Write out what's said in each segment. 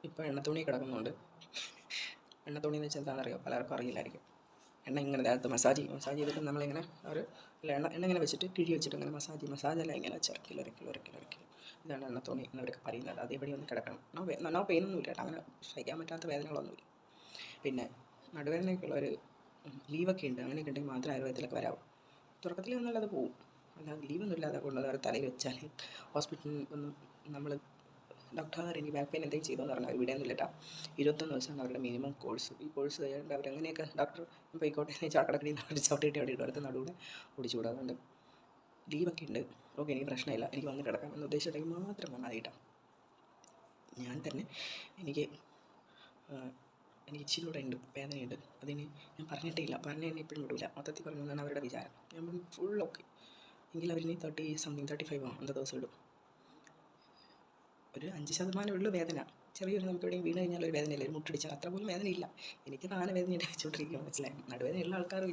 ഇപ്പോൾ എണ്ണത്തുണി കിടക്കുന്നുണ്ട്. എണ്ണത്തുണി എന്ന് വെച്ചാൽ എന്താണെന്നറിയോ? പലർക്കും അറിയില്ലായിരിക്കും. എണ്ണ ഇങ്ങനെ ദേഹത്ത് മസാജ് ചെയ്തിട്ട് നമ്മളിങ്ങനെ ഒരു എണ്ണ ഇങ്ങനെ വെച്ചിട്ട് കിഴി വെച്ചിട്ട് ഇങ്ങനെ മസാജല്ല ഇങ്ങനെ ചിറക്കിൽ. ഇതാണ് എണ്ണത്തുണി എന്നവരൊക്കെ പറയുന്നത്. അതേപടി ഒന്ന് കിടക്കണം. നോ പെയിനൊന്നും ഇല്ല കേട്ടോ, അങ്ങനെ സഹിക്കാൻ പറ്റാത്ത വേദനകളൊന്നുമില്ല. പിന്നെ നടുവേദനയൊക്കെയുള്ളൊരു ലീവൊക്കെ ഉണ്ട്, അങ്ങനെയൊക്കെ ഉണ്ടെങ്കിൽ മാത്രമേ ആയുർവേദത്തിലൊക്കെ വരാവൂ. തുടക്കത്തിൽ നല്ലത് പോവും, അല്ലാതെ ലീവൊന്നും ഇല്ലാതെ കൊണ്ടുവന്ന് തലയിൽ വെച്ചാൽ ഹോസ്പിറ്റലിൽ ഒന്നും നമ്മൾ ഡോക്ടർമാർ എനിക്ക് ബാക്ക് പെയിൻ എന്തെങ്കിലും ചെയ്തോന്ന് പറഞ്ഞാൽ അവർ വിടുന്നില്ല കേട്ടോ. 21 ദിവസമാണ് അവരുടെ മിനിമം കോഴ്സ്. ഈ കോഴ്സ് കഴിയാണ്ട് അവരങ്ങനെയൊക്കെ ഡോക്ടർ പോയിക്കോട്ടെ ചാക്കടക്കടി ചവിട്ടിയിട്ട് അവിടെ ഇടും, അടുത്ത നടുവിടെ ഓടിച്ചുകൂടാ. അതുകൊണ്ട് ലീവൊക്കെ ഉണ്ട്. ഓക്കെ, എനിക്ക് പ്രശ്നമില്ല, എനിക്ക് വന്ന് കിടക്കാം എന്ന് ഉദ്ദേശിച്ചിട്ടുണ്ടെങ്കിൽ മാത്രം വന്നാൽ കേട്ടോ. ഞാൻ തന്നെ എനിക്ക് ഇച്ചിരിയൂടെ ഉണ്ട്, വേദനയുണ്ട്. അതിന് ഞാൻ പറഞ്ഞിട്ടേ ഇല്ല, പറഞ്ഞ് തന്നെ ഇപ്പോഴും വിടില്ല. മൊത്തത്തിൽ പറഞ്ഞതാണ് അവരുടെ വിചാരം. ഞാൻ ഫുൾ ഓക്കെ എങ്കിൽ അവരിനി 35 അന്നത്തെ ദിവസം ഇടും. ഒരു 5% ഉള്ളു വേദന. ചെറിയൊരു നമുക്ക് എവിടെയും വീണ് കഴിഞ്ഞാൽ ഒരു വേദനയില്ല, ഒരു മുട്ടടിച്ചാൽ അത്ര പോലും വേദനയില്ല. എനിക്ക് ആന വേദനയായിട്ട് വെച്ചുകൊണ്ടിരിക്കുക, മനസ്സിലായി. നടുവേദനയുള്ള ആൾക്കാർ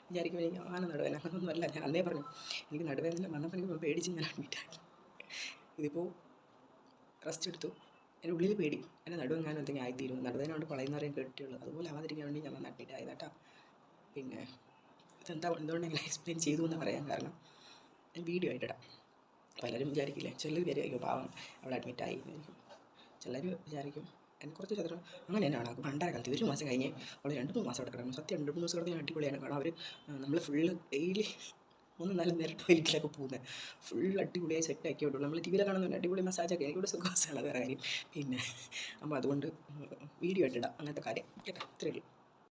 വിചാരിക്കും എനിക്ക് ആന നടുവേദന. അങ്ങനൊന്നും അല്ല. ഞാൻ അന്നേ പറഞ്ഞു എനിക്ക് നടുവേദന വന്നപ്പോൾ എനിക്ക് പേടിച്ച് ഞാൻ അഡ്മിറ്റായി. ഇതിപ്പോൾ റെസ്റ്റ് എടുത്തു. എൻ്റെ ഉള്ളിൽ പേടി, എൻ്റെ നടുവെങ്ങാനും എന്തെങ്കിലും ആയിത്തീരും, നടുവേദന കൊണ്ട് കളയുന്നവരെയും കേട്ടിട്ടുള്ളൂ. അതുപോലെ ആവാതിരിക്കാൻ വേണ്ടി ഞാൻ വന്ന് അഡ്മിറ്റ് ആയത് കേട്ടോ. പിന്നെ എന്തുകൊണ്ട് ഇങ്ങനെ എക്സ്പ്ലെയിൻ ചെയ്തു എന്ന് പറയാൻ കാരണം ഞാൻ വീഡിയോ ആയിട്ടിടാം. പലരും വിചാരിക്കില്ലേ, ചിലർ വിചാരിക്കും പാവം അവിടെ അഡ്മിറ്റായി എന്നായിരിക്കും. ചിലർ വിചാരിക്കും എന്നെ കുറച്ച് ചതുരം അങ്ങനെ തന്നെയാണ്. അത് പണ്ടേ കാലത്ത് 1 മാസം കഴിഞ്ഞ് അവൾ 2-3 മാസം അവിടെ കിടക്കണം. സത്യം 2-3 ദിവസം കിടന്ന് അടിപൊളിയാണ്. കാരണം അവർ നമ്മൾ ഫുള്ള് ഡെയിലി 3-4 നേരം ടോയ്ലറ്റിലൊക്കെ പോകുന്നത് ഫുൾ അടിപൊളിയായി സെറ്റാക്കി വിടുള്ളൂ. നമ്മൾ ടി വിയിൽ കാണുന്ന അടിപൊളി മസാജൊക്കെ എനിക്കിവിടെ സുഖവാസമാണ്, വേറെ കാര്യം. പിന്നെ അപ്പോൾ അതുകൊണ്ട് വീഡിയോ ആയിട്ടിടാം അങ്ങനത്തെ കാര്യം കേട്ടോ. ഇത്രയേ ഉള്ളൂ.